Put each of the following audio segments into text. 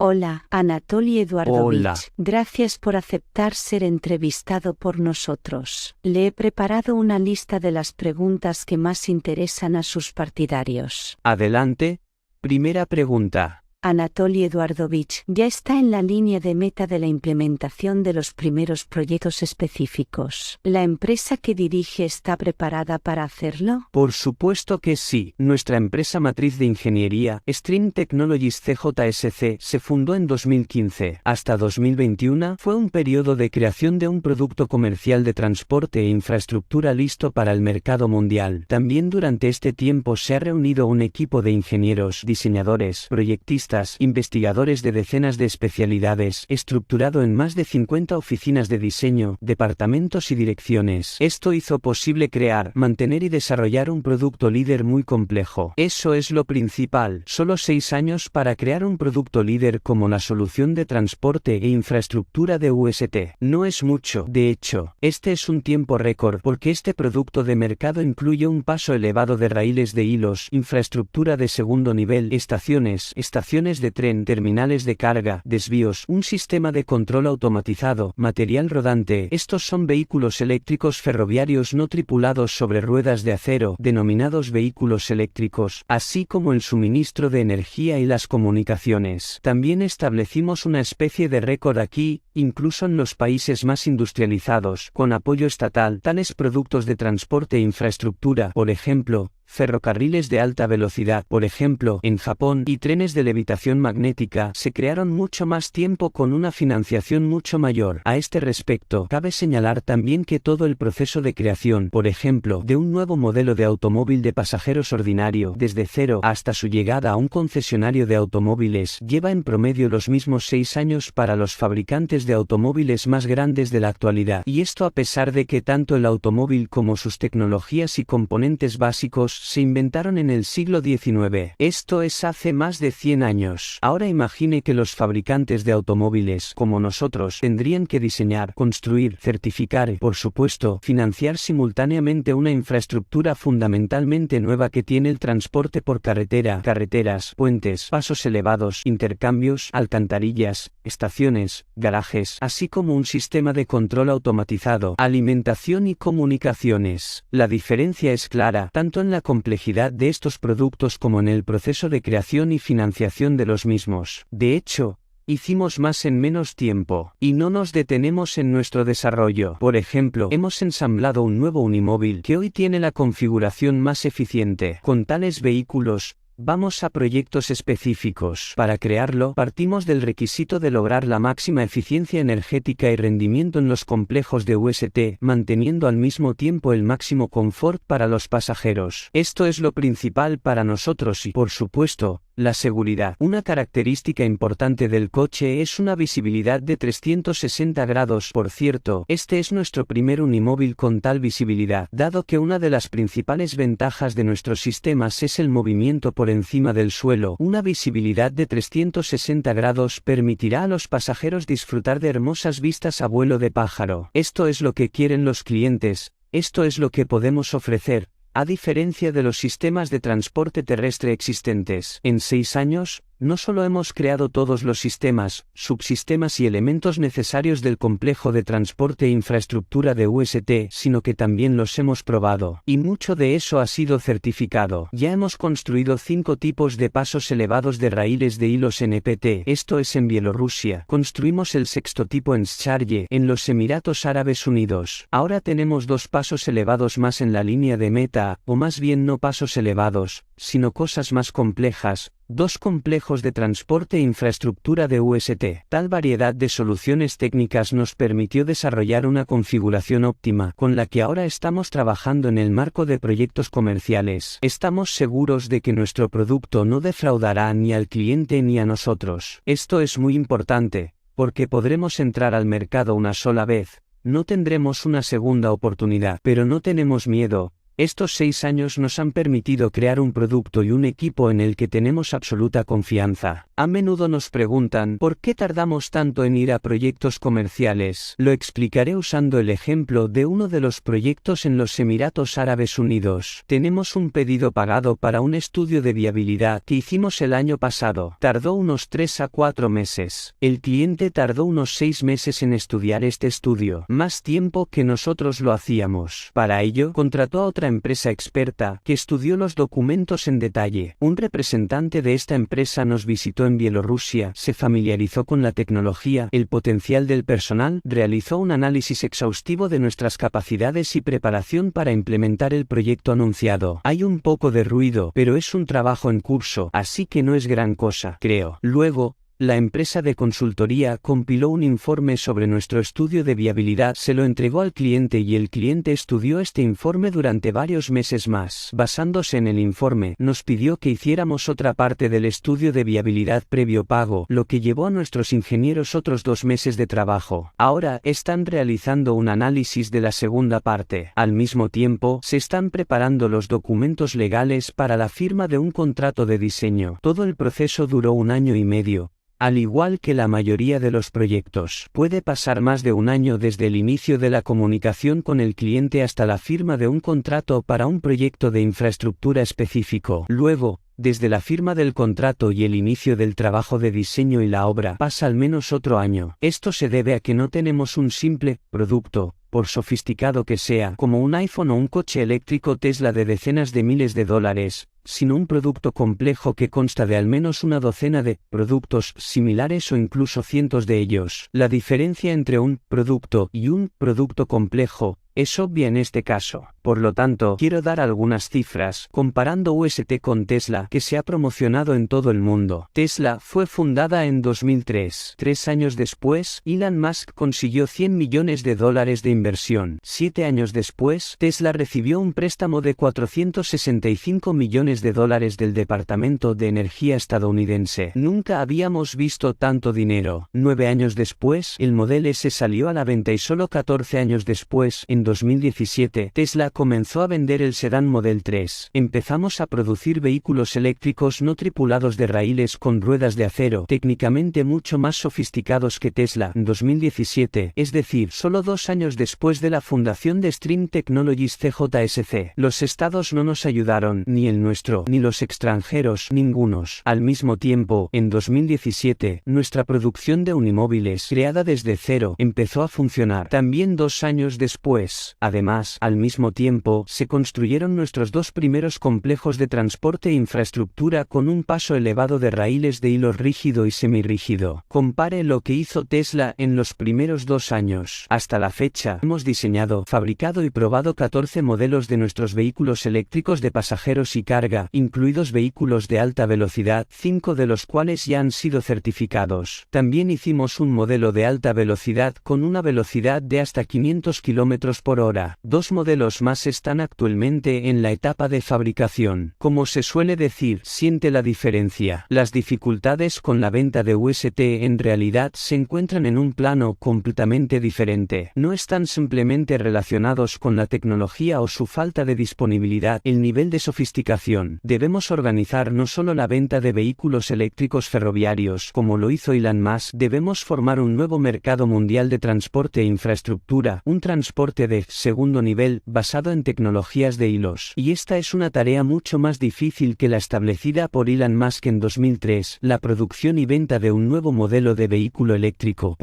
Hola, Anatoly Eduardovich. Hola. Gracias por aceptar ser entrevistado por nosotros. Le he preparado una lista de las preguntas que más interesan a sus partidarios. Adelante. Primera pregunta. Anatoly Eduardovich ya está en la línea de meta de la implementación de los primeros proyectos específicos. ¿La empresa que dirige está preparada para hacerlo? Por supuesto que sí. Nuestra empresa matriz de ingeniería, Stream Technologies CJSC, se fundó en 2015. Hasta 2021 fue un periodo de creación de un producto comercial de transporte e infraestructura listo para el mercado mundial. También durante este tiempo se ha reunido un equipo de ingenieros, diseñadores, proyectistas, investigadores de decenas de especialidades, estructurado en más de 50 oficinas de diseño, departamentos y direcciones. Esto hizo posible crear, mantener y desarrollar un producto líder muy complejo. Eso es lo principal. Solo 6 años para crear un producto líder como la solución de transporte e infraestructura de UST. No es mucho. De hecho, este es un tiempo récord porque este producto de mercado incluye un paso elevado de raíles de hilos, infraestructura de segundo nivel, estaciones de tren, terminales de carga, desvíos, un sistema de control automatizado, material rodante. Estos son vehículos eléctricos ferroviarios no tripulados sobre ruedas de acero, denominados vehículos eléctricos, así como el suministro de energía y las comunicaciones. También establecimos una especie de récord aquí, incluso en los países más industrializados, con apoyo estatal, tales productos de transporte e infraestructura, por ejemplo, ferrocarriles de alta velocidad, por ejemplo, en Japón, y trenes de levitación magnética, se crearon mucho más tiempo con una financiación mucho mayor. A este respecto, cabe señalar también que todo el proceso de creación, por ejemplo, de un nuevo modelo de automóvil de pasajeros ordinario, desde cero hasta su llegada a un concesionario de automóviles, lleva en promedio los mismos 6 años para los fabricantes de automóviles más grandes de la actualidad. Y esto a pesar de que tanto el automóvil como sus tecnologías y componentes básicos se inventaron en el siglo XIX. Esto es hace más de 100 años. Ahora imagine que los fabricantes de automóviles, como nosotros, tendrían que diseñar, construir, certificar y, por supuesto, financiar simultáneamente una infraestructura fundamentalmente nueva que tiene el transporte por carretera, carreteras, puentes, pasos elevados, intercambios, alcantarillas, estaciones, garajes, así como un sistema de control automatizado, alimentación y comunicaciones. La diferencia es clara, tanto en la complejidad de estos productos como en el proceso de creación y financiación de los mismos. De hecho, hicimos más en menos tiempo, y no nos detenemos en nuestro desarrollo. Por ejemplo, hemos ensamblado un nuevo unimóvil que hoy tiene la configuración más eficiente. Con tales vehículos, vamos a proyectos específicos. Para crearlo, partimos del requisito de lograr la máxima eficiencia energética y rendimiento en los complejos de UST, manteniendo al mismo tiempo el máximo confort para los pasajeros. Esto es lo principal para nosotros y, por supuesto, la seguridad. Una característica importante del coche es una visibilidad de 360 grados. Por cierto, este es nuestro primer unimóvil con tal visibilidad, dado que una de las principales ventajas de nuestros sistemas es el movimiento por encima del suelo. Una visibilidad de 360 grados permitirá a los pasajeros disfrutar de hermosas vistas a vuelo de pájaro. Esto es lo que quieren los clientes, esto es lo que podemos ofrecer. A diferencia de los sistemas de transporte terrestre existentes, en 6 años, no solo hemos creado todos los sistemas, subsistemas y elementos necesarios del complejo de transporte e infraestructura de UST, sino que también los hemos probado, y mucho de eso ha sido certificado. Ya hemos construido 5 tipos de pasos elevados de raíles de hilos NPT, esto es en Bielorrusia. Construimos el 6º tipo en Scharje, en los Emiratos Árabes Unidos. Ahora tenemos 2 pasos elevados más en la línea de meta, o más bien no pasos elevados, sino cosas más complejas. 2 complejos de transporte e infraestructura de UST. Tal variedad de soluciones técnicas nos permitió desarrollar una configuración óptima, con la que ahora estamos trabajando en el marco de proyectos comerciales. Estamos seguros de que nuestro producto no defraudará ni al cliente ni a nosotros. Esto es muy importante, porque podremos entrar al mercado una sola vez, no tendremos una segunda oportunidad. Pero no tenemos miedo. Estos 6 años nos han permitido crear un producto y un equipo en el que tenemos absoluta confianza. A menudo nos preguntan, ¿por qué tardamos tanto en ir a proyectos comerciales? Lo explicaré usando el ejemplo de uno de los proyectos en los Emiratos Árabes Unidos. Tenemos un pedido pagado para un estudio de viabilidad que hicimos el año pasado. Tardó unos 3 a 4 meses. El cliente tardó unos 6 meses en estudiar este estudio, más tiempo que nosotros lo hacíamos. Para ello, contrató a otra empresa experta que estudió los documentos en detalle. Un representante de esta empresa nos visitó en Bielorrusia, se familiarizó con la tecnología, el potencial del personal, realizó un análisis exhaustivo de nuestras capacidades y preparación para implementar el proyecto anunciado. Hay un poco de ruido, pero es un trabajo en curso, así que no es gran cosa, creo. Luego, la empresa de consultoría compiló un informe sobre nuestro estudio de viabilidad, se lo entregó al cliente y el cliente estudió este informe durante varios meses más. Basándose en el informe, nos pidió que hiciéramos otra parte del estudio de viabilidad previo pago, lo que llevó a nuestros ingenieros otros 2 meses de trabajo. Ahora están realizando un análisis de la segunda parte. Al mismo tiempo, se están preparando los documentos legales para la firma de un contrato de diseño. Todo el proceso duró 1 año y medio. Al igual que la mayoría de los proyectos, puede pasar más de 1 año desde el inicio de la comunicación con el cliente hasta la firma de un contrato para un proyecto de infraestructura específico. Luego, desde la firma del contrato y el inicio del trabajo de diseño y la obra, pasa al menos otro año. Esto se debe a que no tenemos un simple producto, por sofisticado que sea, como un iPhone o un coche eléctrico Tesla de decenas de miles de dólares, sino un producto complejo que consta de al menos una docena de productos similares o incluso cientos de ellos. La diferencia entre un producto y un producto complejo es obvia en este caso. Por lo tanto, quiero dar algunas cifras, comparando UST con Tesla, que se ha promocionado en todo el mundo. Tesla fue fundada en 2003. 3 años después, Elon Musk consiguió $100 millones de inversión. 7 años después, Tesla recibió un préstamo de $465 millones del Departamento de Energía estadounidense. Nunca habíamos visto tanto dinero. 9 años después, el Model S salió a la venta y solo 14 años después, en 2017, Tesla comenzó a vender el sedán Model 3. Empezamos a producir vehículos eléctricos no tripulados de raíles con ruedas de acero, técnicamente mucho más sofisticados que Tesla, en 2017, es decir, solo 2 años después de la fundación de Stream Technologies CJSC. Los estados no nos ayudaron, ni el nuestro, ni los extranjeros, ningunos. Al mismo tiempo, en 2017, nuestra producción de unimóviles, creada desde cero, empezó a funcionar. También 2 años después. Además, al mismo tiempo, se construyeron nuestros 2 primeros complejos de transporte e infraestructura con un paso elevado de raíles de hilo rígido y semirrígido. Compare lo que hizo Tesla en los primeros 2 años. Hasta la fecha, hemos diseñado, fabricado y probado 14 modelos de nuestros vehículos eléctricos de pasajeros y carga, incluidos vehículos de alta velocidad, 5 de los cuales ya han sido certificados. También hicimos un modelo de alta velocidad con una velocidad de hasta 500 km por hora. 2 modelos más están actualmente en la etapa de fabricación. Como se suele decir, siente la diferencia. Las dificultades con la venta de UST en realidad se encuentran en un plano completamente diferente. No están simplemente relacionados con la tecnología o su falta de disponibilidad, el nivel de sofisticación. Debemos organizar no solo la venta de vehículos eléctricos ferroviarios, como lo hizo Elon Musk, debemos formar un nuevo mercado mundial de transporte e infraestructura, un transporte de segundo nivel, basado en tecnologías de hilos. Y esta es una tarea mucho más difícil que la establecida por Elon Musk en 2003, la producción y venta de un nuevo modelo de vehículo eléctrico,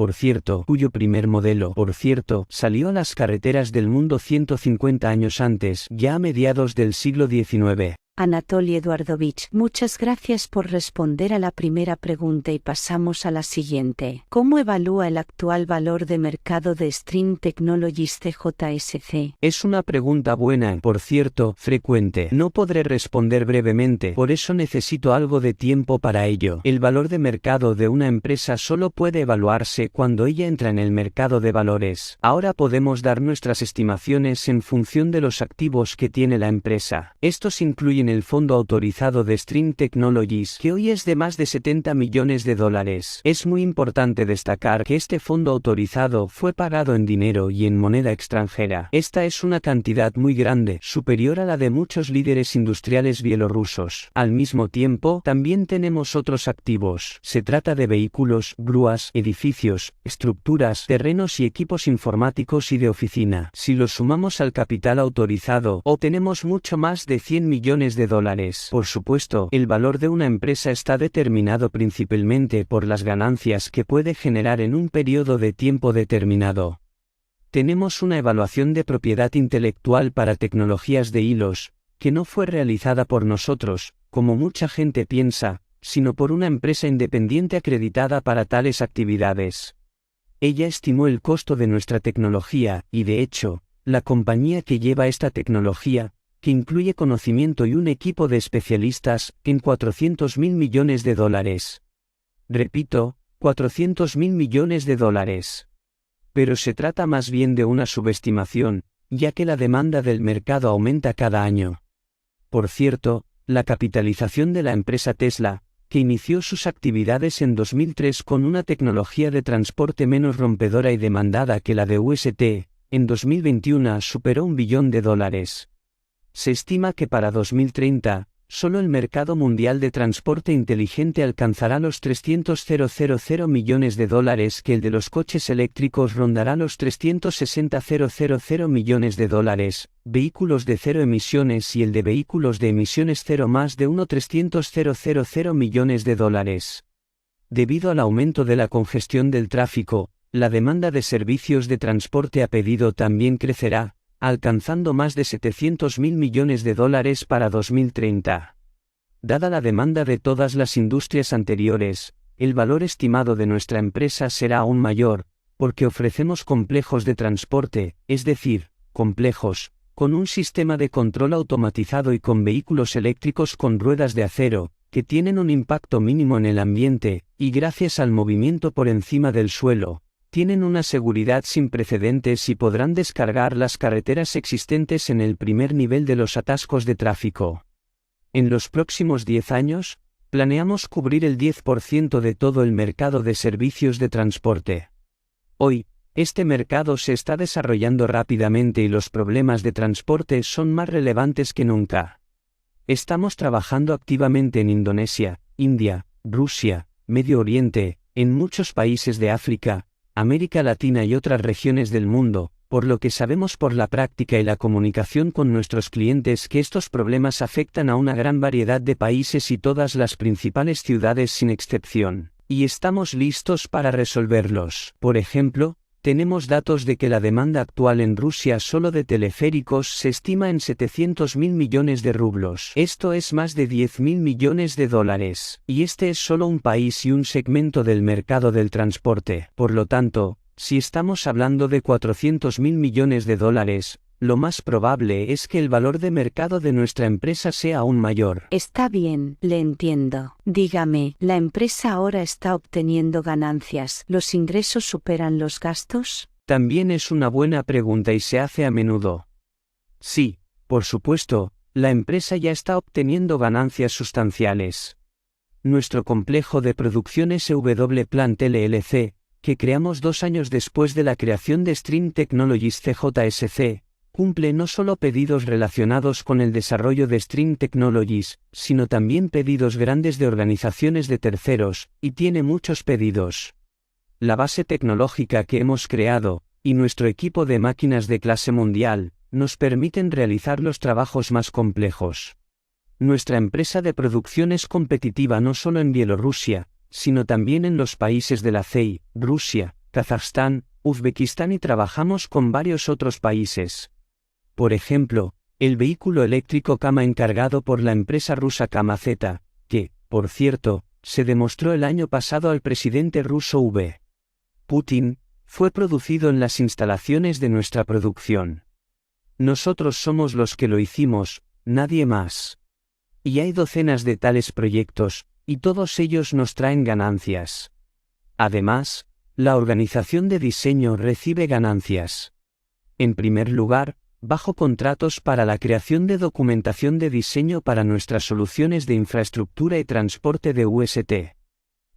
cuyo primer modelo, salió a las carreteras del mundo 150 años antes, ya a mediados del siglo XIX. Anatoly Eduardovich, muchas gracias por responder a la primera pregunta y pasamos a la siguiente. ¿Cómo evalúa el actual valor de mercado de Stream Technologies CJSC? Es una pregunta buena, por cierto, frecuente. No podré responder brevemente, por eso necesito algo de tiempo para ello. El valor de mercado de una empresa solo puede evaluarse cuando ella entra en el mercado de valores. Ahora podemos dar nuestras estimaciones en función de los activos que tiene la empresa. Estos incluyen en el fondo autorizado de Stream Technologies, que hoy es de más de 70 millones de dólares. Es muy importante destacar que este fondo autorizado fue pagado en dinero y en moneda extranjera. Esta es una cantidad muy grande, superior a la de muchos líderes industriales bielorrusos. Al mismo tiempo, también tenemos otros activos. Se trata de vehículos, grúas, edificios, estructuras, terrenos y equipos informáticos y de oficina. Si los sumamos al capital autorizado, obtenemos mucho más de 100 millones de dólares. Por supuesto, el valor de una empresa está determinado principalmente por las ganancias que puede generar en un periodo de tiempo determinado. Tenemos una evaluación de propiedad intelectual para tecnologías de hilos, que no fue realizada por nosotros, como mucha gente piensa, sino por una empresa independiente acreditada para tales actividades. Ella estimó el costo de nuestra tecnología, y de hecho, la compañía que lleva esta tecnología, que incluye conocimiento y un equipo de especialistas, en 400.000 millones de dólares. Repito, 400.000 millones de dólares. Pero se trata más bien de una subestimación, ya que la demanda del mercado aumenta cada año. Por cierto, la capitalización de la empresa Tesla, que inició sus actividades en 2003 con una tecnología de transporte menos rompedora y demandada que la de UST, en 2021 superó $1 billón. Se estima que para 2030, solo el mercado mundial de transporte inteligente alcanzará los 300.000 millones de dólares, que el de los coches eléctricos rondará los 360.000 millones de dólares, vehículos de cero emisiones y el de vehículos de emisiones cero más de 300.000 millones de dólares. Debido al aumento de la congestión del tráfico, la demanda de servicios de transporte a pedido también crecerá, alcanzando más de 700.000 millones de dólares para 2030. Dada la demanda de todas las industrias anteriores, el valor estimado de nuestra empresa será aún mayor, porque ofrecemos complejos de transporte, es decir, complejos, con un sistema de control automatizado y con vehículos eléctricos con ruedas de acero, que tienen un impacto mínimo en el ambiente, y gracias al movimiento por encima del suelo, tienen una seguridad sin precedentes y podrán descargar las carreteras existentes en el primer nivel de los atascos de tráfico. En los próximos 10 años, planeamos cubrir el 10% de todo el mercado de servicios de transporte. Hoy, este mercado se está desarrollando rápidamente y los problemas de transporte son más relevantes que nunca. Estamos trabajando activamente en Indonesia, India, Rusia, Medio Oriente, en muchos países de África, América Latina y otras regiones del mundo, por lo que sabemos por la práctica y la comunicación con nuestros clientes que estos problemas afectan a una gran variedad de países y todas las principales ciudades sin excepción, y estamos listos para resolverlos. Por ejemplo, tenemos datos de que la demanda actual en Rusia solo de teleféricos se estima en 700.000 millones de rublos. Esto es más de 10.000 millones de dólares. Y este es solo un país y un segmento del mercado del transporte. Por lo tanto, si estamos hablando de 400.000 millones de dólares, lo más probable es que el valor de mercado de nuestra empresa sea aún mayor. Está bien, le entiendo. Dígame, ¿la empresa ahora está obteniendo ganancias? ¿Los ingresos superan los gastos? También es una buena pregunta y se hace a menudo. Sí, por supuesto, la empresa ya está obteniendo ganancias sustanciales. Nuestro complejo de producción SW Plant LLC, que creamos 2 años después de la creación de Stream Technologies CJSC, cumple no solo pedidos relacionados con el desarrollo de Stream Technologies, sino también pedidos grandes de organizaciones de terceros, y tiene muchos pedidos. La base tecnológica que hemos creado, y nuestro equipo de máquinas de clase mundial, nos permiten realizar los trabajos más complejos. Nuestra empresa de producción es competitiva no solo en Bielorrusia, sino también en los países de la CEI, Rusia, Kazajstán, Uzbekistán y trabajamos con varios otros países. Por ejemplo, el vehículo eléctrico Kama encargado por la empresa rusa KamaZ, que, por cierto, se demostró el año pasado al presidente ruso V. Putin, fue producido en las instalaciones de nuestra producción. Nosotros somos los que lo hicimos, nadie más. Y hay docenas de tales proyectos, y todos ellos nos traen ganancias. Además, la organización de diseño recibe ganancias. En primer lugar, bajo contratos para la creación de documentación de diseño para nuestras soluciones de infraestructura y transporte de UST.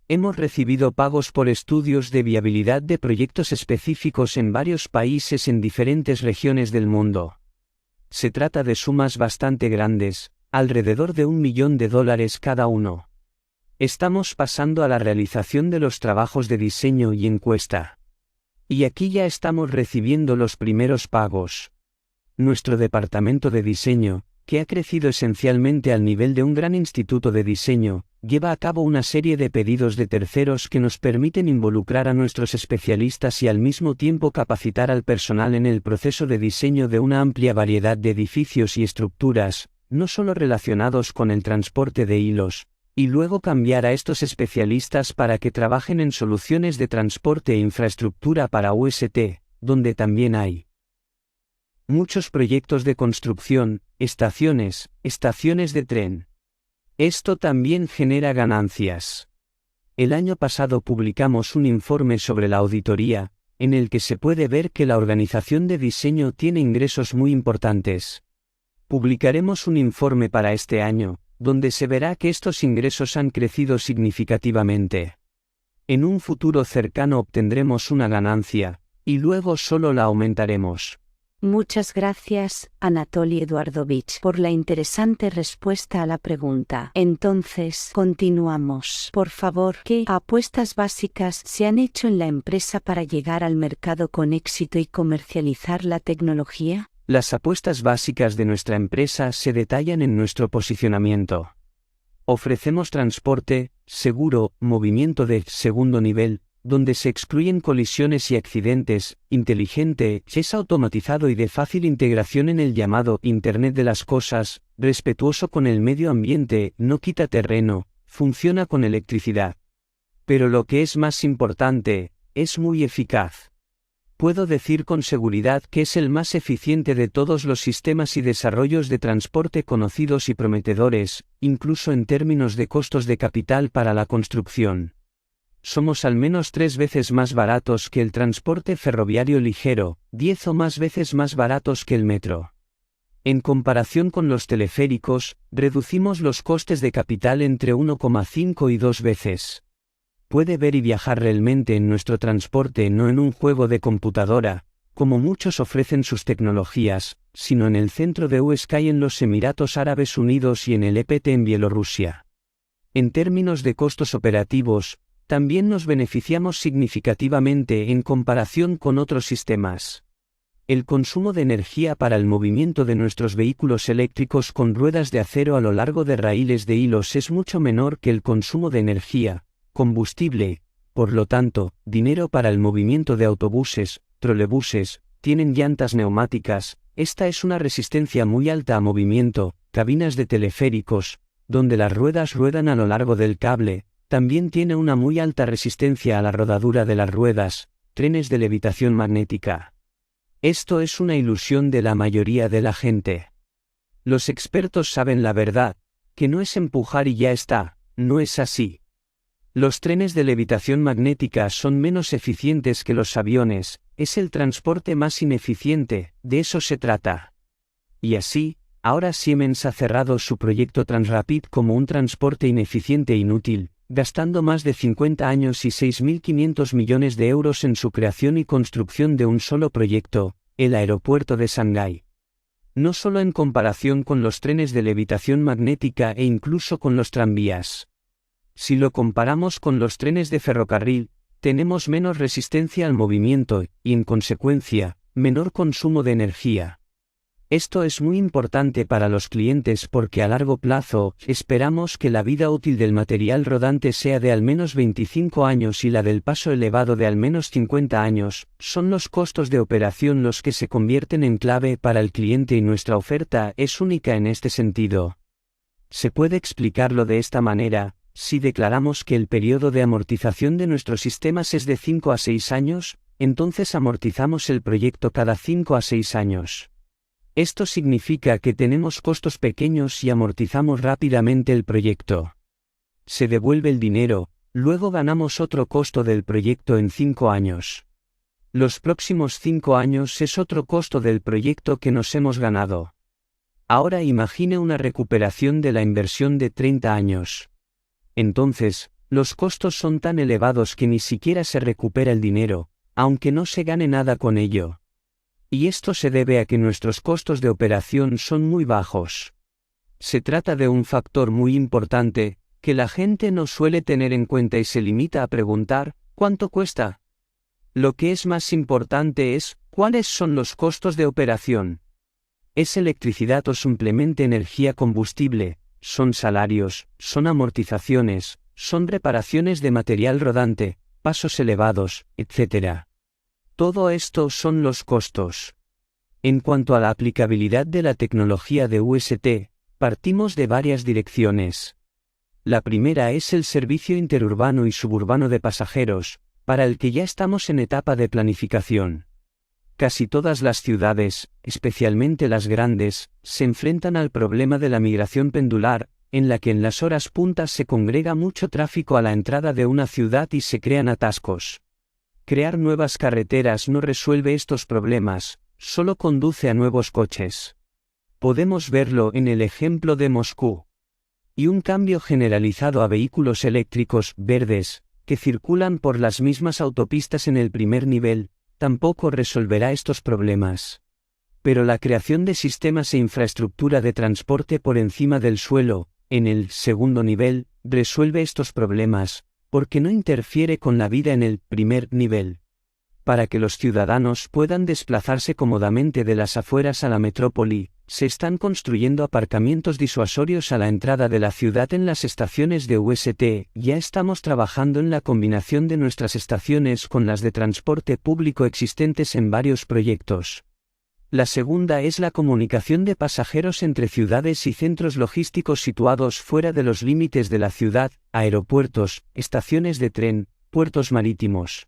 Hemos recibido pagos por estudios de viabilidad de proyectos específicos en varios países en diferentes regiones del mundo. Se trata de sumas bastante grandes, alrededor de $1 millón cada uno. Estamos pasando a la realización de los trabajos de diseño y encuesta. Y aquí ya estamos recibiendo los primeros pagos. Nuestro departamento de diseño, que ha crecido esencialmente al nivel de un gran instituto de diseño, lleva a cabo una serie de pedidos de terceros que nos permiten involucrar a nuestros especialistas y al mismo tiempo capacitar al personal en el proceso de diseño de una amplia variedad de edificios y estructuras, no solo relacionados con el transporte de hilos, y luego cambiar a estos especialistas para que trabajen en soluciones de transporte e infraestructura para UST, donde también hay muchos proyectos de construcción, estaciones de tren. Esto también genera ganancias. El año pasado publicamos un informe sobre la auditoría, en el que se puede ver que la organización de diseño tiene ingresos muy importantes. Publicaremos un informe para este año, donde se verá que estos ingresos han crecido significativamente. En un futuro cercano obtendremos una ganancia, y luego solo la aumentaremos. Muchas gracias, Anatoly Eduardovich, por la interesante respuesta a la pregunta. Entonces, continuamos. Por favor, ¿qué apuestas básicas se han hecho en la empresa para llegar al mercado con éxito y comercializar la tecnología? Las apuestas básicas de nuestra empresa se detallan en nuestro posicionamiento. Ofrecemos transporte seguro, movimiento de segundo nivel, donde se excluyen colisiones y accidentes, inteligente, es automatizado y de fácil integración en el llamado Internet de las Cosas, respetuoso con el medio ambiente, no quita terreno, funciona con electricidad. Pero lo que es más importante, es muy eficaz. Puedo decir con seguridad que es el más eficiente de todos los sistemas y desarrollos de transporte conocidos y prometedores, incluso en términos de costos de capital para la construcción. Somos al menos 3 veces más baratos que el transporte ferroviario ligero, 10 o más veces más baratos que el metro. En comparación con los teleféricos, reducimos los costes de capital entre 1,5 y 2 veces. Puede ver y viajar realmente en nuestro transporte, no en un juego de computadora, como muchos ofrecen sus tecnologías, sino en el centro de USky en los Emiratos Árabes Unidos y en el EPT en Bielorrusia. En términos de costos operativos, también nos beneficiamos significativamente en comparación con otros sistemas. El consumo de energía para el movimiento de nuestros vehículos eléctricos con ruedas de acero a lo largo de raíles de hilos es mucho menor que el consumo de energía, combustible, por lo tanto, dinero para el movimiento de autobuses, trolebuses, tienen llantas neumáticas, esta es una resistencia muy alta a movimiento, cabinas de teleféricos, donde las ruedas ruedan a lo largo del cable, también tiene una muy alta resistencia a la rodadura de las ruedas, trenes de levitación magnética. Esto es una ilusión de la mayoría de la gente. Los expertos saben la verdad, que no es empujar y ya está, no es así. Los trenes de levitación magnética son menos eficientes que los aviones, es el transporte más ineficiente, de eso se trata. Y así, ahora Siemens ha cerrado su proyecto Transrapid como un transporte ineficiente e inútil, gastando más de 50 años y 6.500 millones de euros en su creación y construcción de un solo proyecto, el aeropuerto de Shanghái. No solo en comparación con los trenes de levitación magnética e incluso con los tranvías. Si lo comparamos con los trenes de ferrocarril, tenemos menos resistencia al movimiento y, en consecuencia, menor consumo de energía. Esto es muy importante para los clientes porque a largo plazo, esperamos que la vida útil del material rodante sea de al menos 25 años y la del paso elevado de al menos 50 años, son los costos de operación los que se convierten en clave para el cliente y nuestra oferta es única en este sentido. Se puede explicarlo de esta manera, si declaramos que el periodo de amortización de nuestros sistemas es de 5 a 6 años, entonces amortizamos el proyecto cada 5 a 6 años. Esto significa que tenemos costos pequeños y amortizamos rápidamente el proyecto. Se devuelve el dinero, luego ganamos otro costo del proyecto en 5 años. Los próximos 5 años es otro costo del proyecto que nos hemos ganado. Ahora imagine una recuperación de la inversión de 30 años. Entonces, los costos son tan elevados que ni siquiera se recupera el dinero, aunque no se gane nada con ello. Y esto se debe a que nuestros costos de operación son muy bajos. Se trata de un factor muy importante, que la gente no suele tener en cuenta y se limita a preguntar, ¿cuánto cuesta? Lo que es más importante es, ¿cuáles son los costos de operación? ¿Es electricidad o simplemente energía combustible? ¿Son salarios? ¿Son amortizaciones? ¿Son reparaciones de material rodante, pasos elevados, etc.? Todo esto son los costos. En cuanto a la aplicabilidad de la tecnología de UST, partimos de varias direcciones. La primera es el servicio interurbano y suburbano de pasajeros, para el que ya estamos en etapa de planificación. Casi todas las ciudades, especialmente las grandes, se enfrentan al problema de la migración pendular, en la que en las horas puntas se congrega mucho tráfico a la entrada de una ciudad y se crean atascos. Crear nuevas carreteras no resuelve estos problemas, solo conduce a nuevos coches. Podemos verlo en el ejemplo de Moscú. Y un cambio generalizado a vehículos eléctricos, verdes, que circulan por las mismas autopistas en el primer nivel, tampoco resolverá estos problemas. Pero la creación de sistemas e infraestructura de transporte por encima del suelo, en el segundo nivel, resuelve estos problemas, porque no interfiere con la vida en el primer nivel. Para que los ciudadanos puedan desplazarse cómodamente de las afueras a la metrópoli, se están construyendo aparcamientos disuasorios a la entrada de la ciudad en las estaciones de UST. Ya estamos trabajando en la combinación de nuestras estaciones con las de transporte público existentes en varios proyectos. La segunda es la comunicación de pasajeros entre ciudades y centros logísticos situados fuera de los límites de la ciudad, aeropuertos, estaciones de tren, puertos marítimos.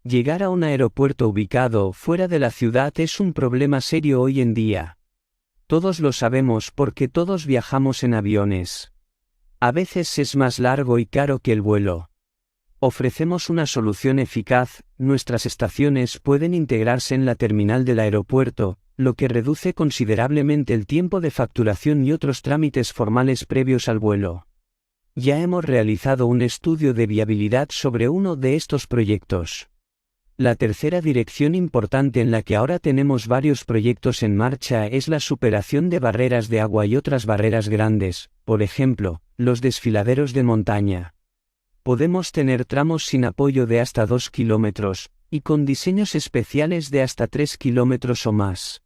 Llegar a un aeropuerto ubicado fuera de la ciudad es un problema serio hoy en día. Todos lo sabemos porque todos viajamos en aviones. A veces es más largo y caro que el vuelo. Ofrecemos una solución eficaz, nuestras estaciones pueden integrarse en la terminal del aeropuerto, lo que reduce considerablemente el tiempo de facturación y otros trámites formales previos al vuelo. Ya hemos realizado un estudio de viabilidad sobre uno de estos proyectos. La tercera dirección importante en la que ahora tenemos varios proyectos en marcha es la superación de barreras de agua y otras barreras grandes, por ejemplo, los desfiladeros de montaña. Podemos tener tramos sin apoyo de hasta 2 kilómetros, y con diseños especiales de hasta 3 kilómetros o más.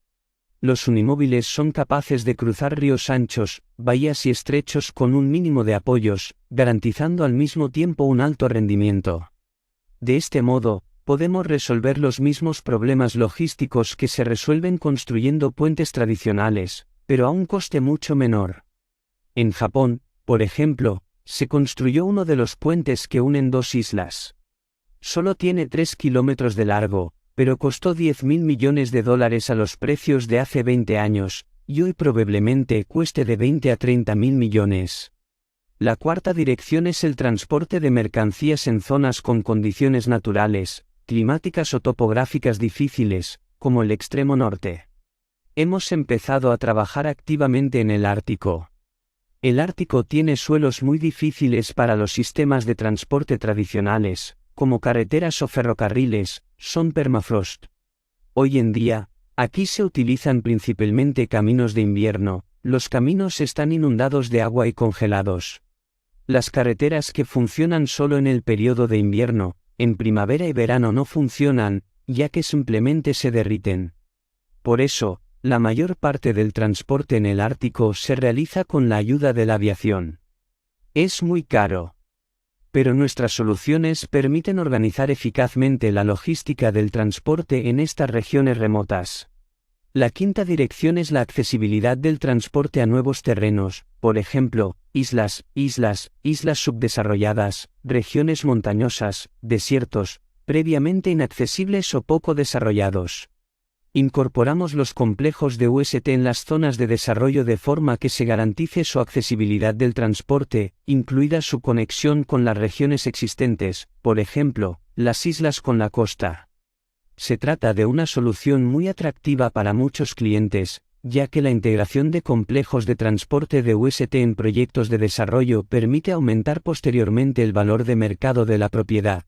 Los unimóviles son capaces de cruzar ríos anchos, bahías y estrechos con un mínimo de apoyos, garantizando al mismo tiempo un alto rendimiento. De este modo, podemos resolver los mismos problemas logísticos que se resuelven construyendo puentes tradicionales, pero a un coste mucho menor. En Japón, por ejemplo, se construyó uno de los puentes que unen dos islas. Solo tiene 3 kilómetros de largo, pero costó $10.000 millones a los precios de hace 20 años, y hoy probablemente cueste de 20 a 30.000 millones. La cuarta dirección es el transporte de mercancías en zonas con condiciones naturales, climáticas o topográficas difíciles, como el extremo norte. Hemos empezado a trabajar activamente en el Ártico. El Ártico tiene suelos muy difíciles para los sistemas de transporte tradicionales, como carreteras o ferrocarriles, son permafrost. Hoy en día, aquí se utilizan principalmente caminos de invierno, los caminos están inundados de agua y congelados. Las carreteras que funcionan solo en el periodo de invierno, en primavera y verano no funcionan, ya que simplemente se derriten. Por eso, la mayor parte del transporte en el Ártico se realiza con la ayuda de la aviación. Es muy caro. Pero nuestras soluciones permiten organizar eficazmente la logística del transporte en estas regiones remotas. La quinta dirección es la accesibilidad del transporte a nuevos terrenos, por ejemplo, islas subdesarrolladas, regiones montañosas, desiertos, previamente inaccesibles o poco desarrollados. Incorporamos los complejos de UST en las zonas de desarrollo de forma que se garantice su accesibilidad del transporte, incluida su conexión con las regiones existentes, por ejemplo, las islas con la costa. Se trata de una solución muy atractiva para muchos clientes, ya que la integración de complejos de transporte de UST en proyectos de desarrollo permite aumentar posteriormente el valor de mercado de la propiedad.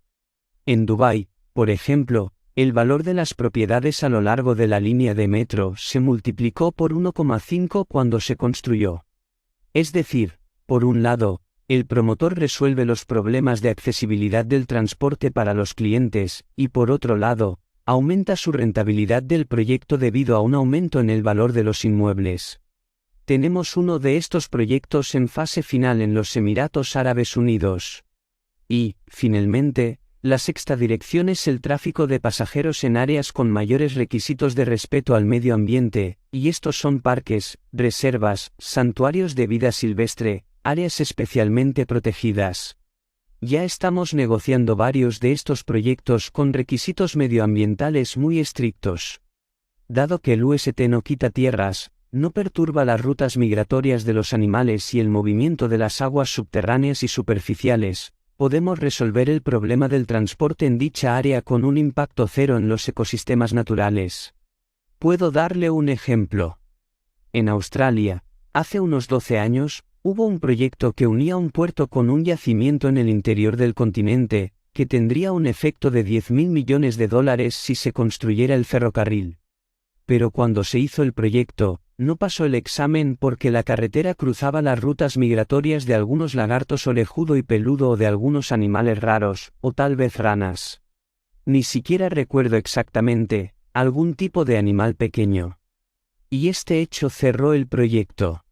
En Dubái, por ejemplo, el valor de las propiedades a lo largo de la línea de metro se multiplicó por 1,5 cuando se construyó. Es decir, por un lado, el promotor resuelve los problemas de accesibilidad del transporte para los clientes, y por otro lado, aumenta su rentabilidad del proyecto debido a un aumento en el valor de los inmuebles. Tenemos uno de estos proyectos en fase final en los Emiratos Árabes Unidos. Y, finalmente, la sexta dirección es el tráfico de pasajeros en áreas con mayores requisitos de respeto al medio ambiente, y estos son parques, reservas, santuarios de vida silvestre, áreas especialmente protegidas. Ya estamos negociando varios de estos proyectos con requisitos medioambientales muy estrictos. Dado que el UST no quita tierras, no perturba las rutas migratorias de los animales y el movimiento de las aguas subterráneas y superficiales, podemos resolver el problema del transporte en dicha área con un impacto cero en los ecosistemas naturales. Puedo darle un ejemplo. En Australia, hace unos 12 años, hubo un proyecto que unía un puerto con un yacimiento en el interior del continente, que tendría un efecto de $10.000 millones si se construyera el ferrocarril. Pero cuando se hizo el proyecto, no pasó el examen porque la carretera cruzaba las rutas migratorias de algunos lagartos orejudo y peludo o de algunos animales raros, o tal vez ranas. Ni siquiera recuerdo exactamente, algún tipo de animal pequeño. Y este hecho cerró el proyecto.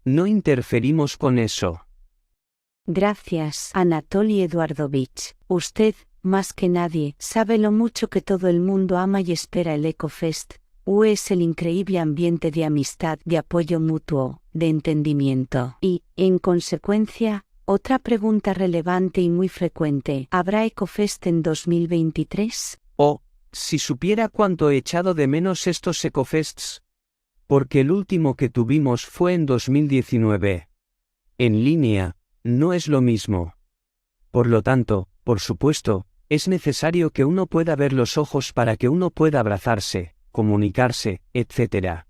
No interferimos con eso. Gracias, Anatoly Eduardovich. Usted, más que nadie, sabe lo mucho que todo el mundo ama y espera el EcoFest. Es el increíble ambiente de amistad, de apoyo mutuo, de entendimiento. Y, en consecuencia, otra pregunta relevante y muy frecuente: ¿habrá EcoFest en 2023? Si supiera cuánto he echado de menos estos EcoFests. Porque el último que tuvimos fue en 2019. En línea, no es lo mismo. Por lo tanto, por supuesto, es necesario que uno pueda ver los ojos para que uno pueda abrazarse, comunicarse, etc.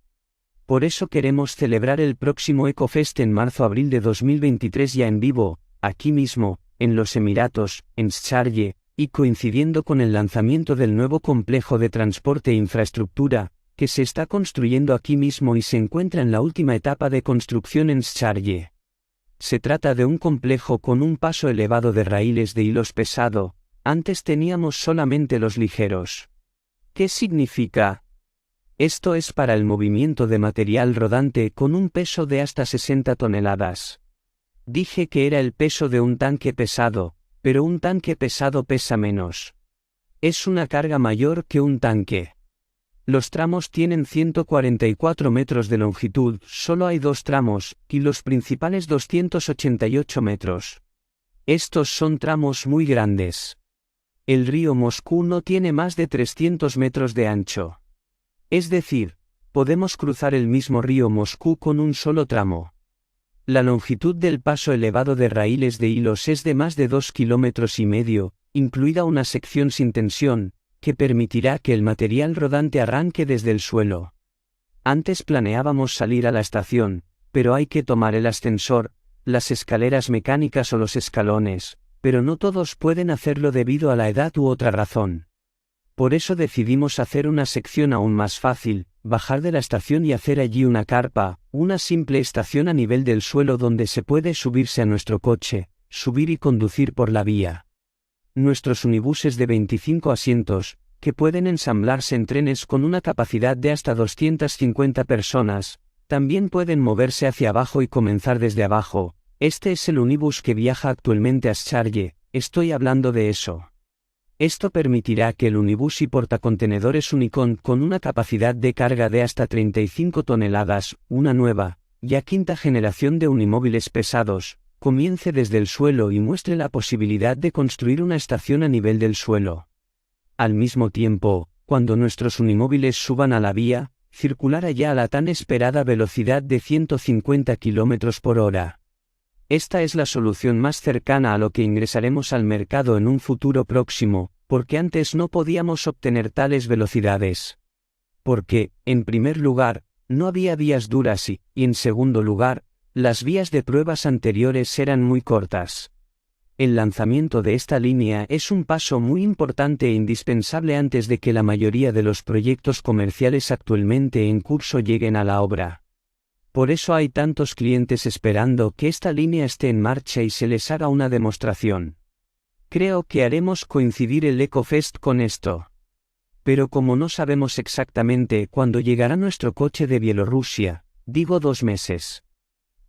Por eso queremos celebrar el próximo EcoFest en marzo-abril de 2023 ya en vivo, aquí mismo, en los Emiratos, en Sharjah, y coincidiendo con el lanzamiento del nuevo complejo de transporte e infraestructura, que se está construyendo aquí mismo y se encuentra en la última etapa de construcción en Sharjah. Se trata de un complejo con un paso elevado de raíles de hilos pesado, antes teníamos solamente los ligeros. ¿Qué significa? Esto es para el movimiento de material rodante con un peso de hasta 60 toneladas. Dije que era el peso de un tanque pesado, pero un tanque pesado pesa menos. Es una carga mayor que un tanque. Los tramos tienen 144 metros de longitud, solo hay 2 tramos, y los principales 288 metros. Estos son tramos muy grandes. El río Moscú no tiene más de 300 metros de ancho. Es decir, podemos cruzar el mismo río Moscú con un solo tramo. La longitud del paso elevado de raíles de hilos es de más de 2,5 kilómetros, incluida una sección sin tensión, que permitirá que el material rodante arranque desde el suelo. Antes planeábamos salir a la estación, pero hay que tomar el ascensor, las escaleras mecánicas o los escalones, pero no todos pueden hacerlo debido a la edad u otra razón. Por eso decidimos hacer una sección aún más fácil, bajar de la estación y hacer allí una carpa, una simple estación a nivel del suelo donde se puede subirse a nuestro coche, subir y conducir por la vía. Nuestros unibuses de 25 asientos, que pueden ensamblarse en trenes con una capacidad de hasta 250 personas, también pueden moverse hacia abajo y comenzar desde abajo. Este es el unibus que viaja actualmente a Sharjah, estoy hablando de eso. Esto permitirá que el unibus y portacontenedores Unicon con una capacidad de carga de hasta 35 toneladas, una nueva, ya quinta generación de unimóviles pesados, comience desde el suelo y muestre la posibilidad de construir una estación a nivel del suelo. Al mismo tiempo, cuando nuestros unimóviles suban a la vía, circular allá a la tan esperada velocidad de 150 km por hora. Esta es la solución más cercana a lo que ingresaremos al mercado en un futuro próximo, porque antes no podíamos obtener tales velocidades. Porque, en primer lugar, no había vías duras y, en segundo lugar, las vías de pruebas anteriores eran muy cortas. El lanzamiento de esta línea es un paso muy importante e indispensable antes de que la mayoría de los proyectos comerciales actualmente en curso lleguen a la obra. Por eso hay tantos clientes esperando que esta línea esté en marcha y se les haga una demostración. Creo que haremos coincidir el EcoFest con esto. Pero como no sabemos exactamente cuándo llegará nuestro coche de Bielorrusia, digo 2 meses.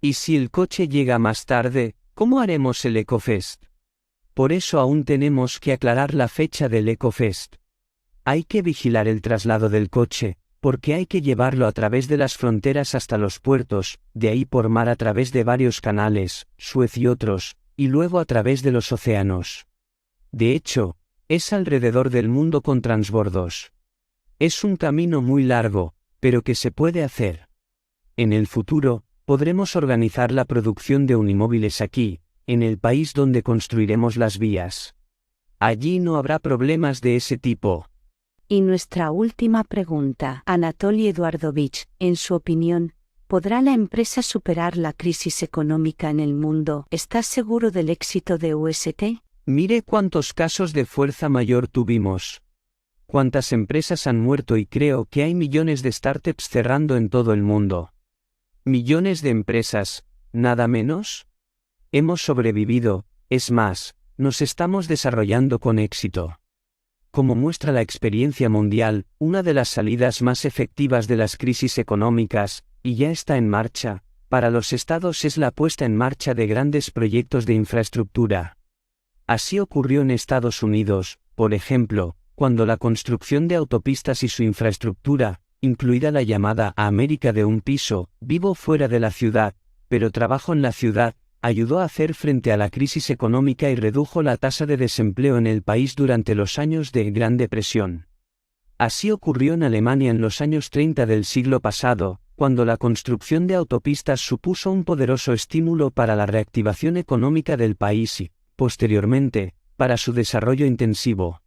Y si el coche llega más tarde, ¿cómo haremos el EcoFest? Por eso aún tenemos que aclarar la fecha del EcoFest. Hay que vigilar el traslado del coche, porque hay que llevarlo a través de las fronteras hasta los puertos, de ahí por mar a través de varios canales, Suez y otros, y luego a través de los océanos. De hecho, es alrededor del mundo con transbordos. Es un camino muy largo, pero que se puede hacer. En el futuro, podremos organizar la producción de unimóviles aquí, en el país donde construiremos las vías. Allí no habrá problemas de ese tipo. Y nuestra última pregunta, Anatoly Eduardovich, en su opinión, ¿podrá la empresa superar la crisis económica en el mundo? ¿Estás seguro del éxito de UST? Mire cuántos casos de fuerza mayor tuvimos. Cuántas empresas han muerto y creo que hay millones de startups cerrando en todo el mundo. Millones de empresas, ¿nada menos? Hemos sobrevivido, es más, nos estamos desarrollando con éxito. Como muestra la experiencia mundial, una de las salidas más efectivas de las crisis económicas, y ya está en marcha, para los estados es la puesta en marcha de grandes proyectos de infraestructura. Así ocurrió en Estados Unidos, por ejemplo, cuando la construcción de autopistas y su infraestructura, incluida la llamada América de un piso, vivo fuera de la ciudad, pero trabajo en la ciudad, ayudó a hacer frente a la crisis económica y redujo la tasa de desempleo en el país durante los años de Gran Depresión. Así ocurrió en Alemania en los años 30 del siglo pasado, cuando la construcción de autopistas supuso un poderoso estímulo para la reactivación económica del país y, posteriormente, para su desarrollo intensivo.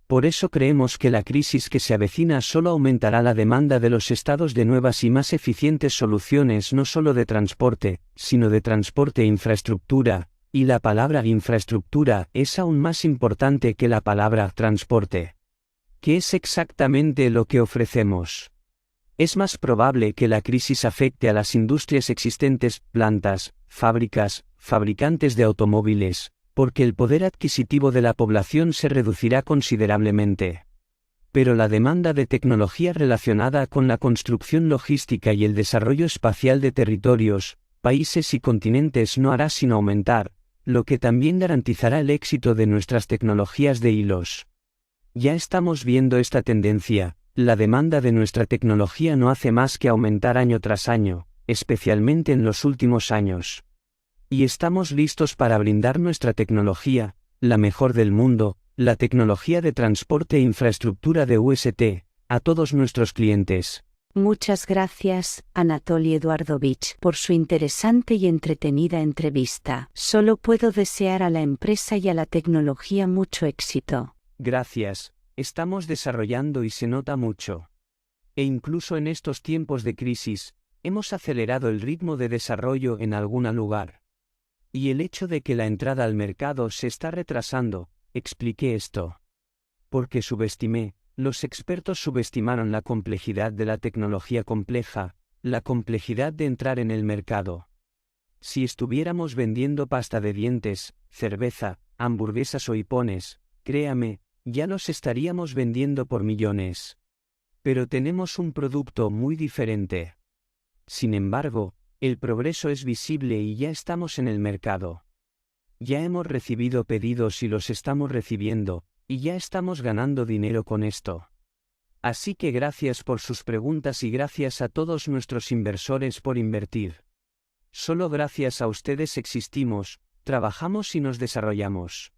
Por eso creemos que la crisis que se avecina solo aumentará la demanda de los estados de nuevas y más eficientes soluciones no solo de transporte, sino de transporte e infraestructura, y la palabra infraestructura es aún más importante que la palabra transporte. ¿Qué es exactamente lo que ofrecemos? Es más probable que la crisis afecte a las industrias existentes, plantas, fábricas, fabricantes de automóviles, porque el poder adquisitivo de la población se reducirá considerablemente. Pero la demanda de tecnología relacionada con la construcción logística y el desarrollo espacial de territorios, países y continentes no hará sino aumentar, lo que también garantizará el éxito de nuestras tecnologías de hilos. Ya estamos viendo esta tendencia, la demanda de nuestra tecnología no hace más que aumentar año tras año, especialmente en los últimos años. Y estamos listos para brindar nuestra tecnología, la mejor del mundo, la tecnología de transporte e infraestructura de UST, a todos nuestros clientes. Muchas gracias, Anatoly Eduardovich, por su interesante y entretenida entrevista. Solo puedo desear a la empresa y a la tecnología mucho éxito. Gracias, estamos desarrollando y se nota mucho. E incluso en estos tiempos de crisis, hemos acelerado el ritmo de desarrollo en algún lugar. Y el hecho de que la entrada al mercado se está retrasando, expliqué esto. Porque los expertos subestimaron la complejidad de la tecnología compleja, la complejidad de entrar en el mercado. Si estuviéramos vendiendo pasta de dientes, cerveza, hamburguesas o hipones, créame, ya los estaríamos vendiendo por millones. Pero tenemos un producto muy diferente. Sin embargo, el progreso es visible y ya estamos en el mercado. Ya hemos recibido pedidos y los estamos recibiendo, y ya estamos ganando dinero con esto. Así que gracias por sus preguntas y gracias a todos nuestros inversores por invertir. Solo gracias a ustedes existimos, trabajamos y nos desarrollamos.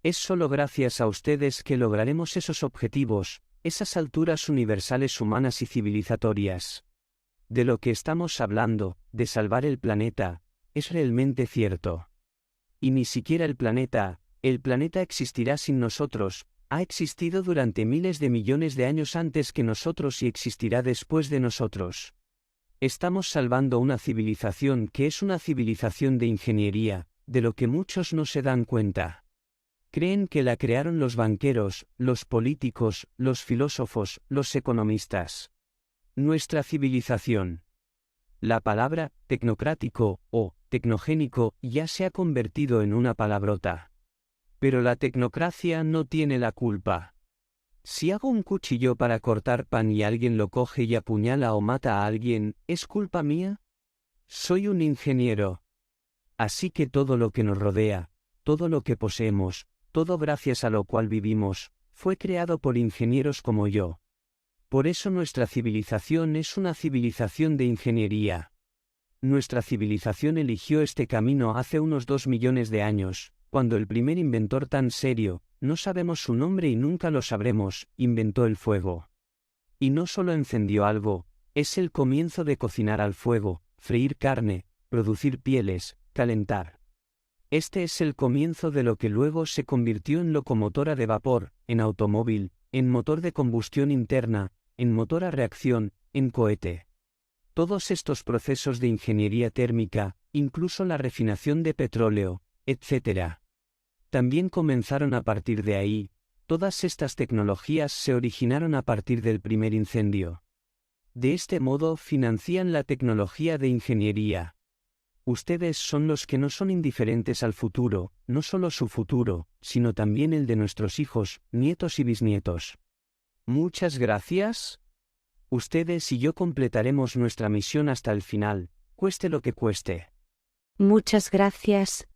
Es solo gracias a ustedes que lograremos esos objetivos, esas alturas universales humanas y civilizatorias. De lo que estamos hablando, de salvar el planeta, es realmente cierto. Y ni siquiera el planeta existirá sin nosotros, Ha existido durante miles de millones de años antes que nosotros y existirá después de nosotros. Estamos salvando una civilización que es una civilización de ingeniería, de lo que muchos no se dan cuenta. Creen que la crearon los banqueros, los políticos, los filósofos, los economistas. Nuestra civilización. La palabra tecnocrático o tecnogénico ya se ha convertido en una palabrota. Pero la tecnocracia no tiene la culpa. Si hago un cuchillo para cortar pan y alguien lo coge y apuñala o mata a alguien, ¿es culpa mía? Soy un ingeniero. Así que todo lo que nos rodea, todo lo que poseemos, todo gracias a lo cual vivimos, fue creado por ingenieros como yo. Por eso nuestra civilización es una civilización de ingeniería. Nuestra civilización eligió este camino hace unos 2 millones de años, cuando el primer inventor tan serio, no sabemos su nombre y nunca lo sabremos, inventó el fuego. Y no solo encendió algo, es el comienzo de cocinar al fuego, freír carne, producir pieles, calentar. Este es el comienzo de lo que luego se convirtió en locomotora de vapor, en automóvil, en motor de combustión interna, en motor a reacción, en cohete. Todos estos procesos de ingeniería térmica, incluso la refinación de petróleo, etc. También comenzaron a partir de ahí. Todas estas tecnologías se originaron a partir del primer incendio. De este modo financian la tecnología de ingeniería. Ustedes son los que no son indiferentes al futuro, no solo su futuro, sino también el de nuestros hijos, nietos y bisnietos. Muchas gracias. Ustedes y yo completaremos nuestra misión hasta el final, cueste lo que cueste. Muchas gracias,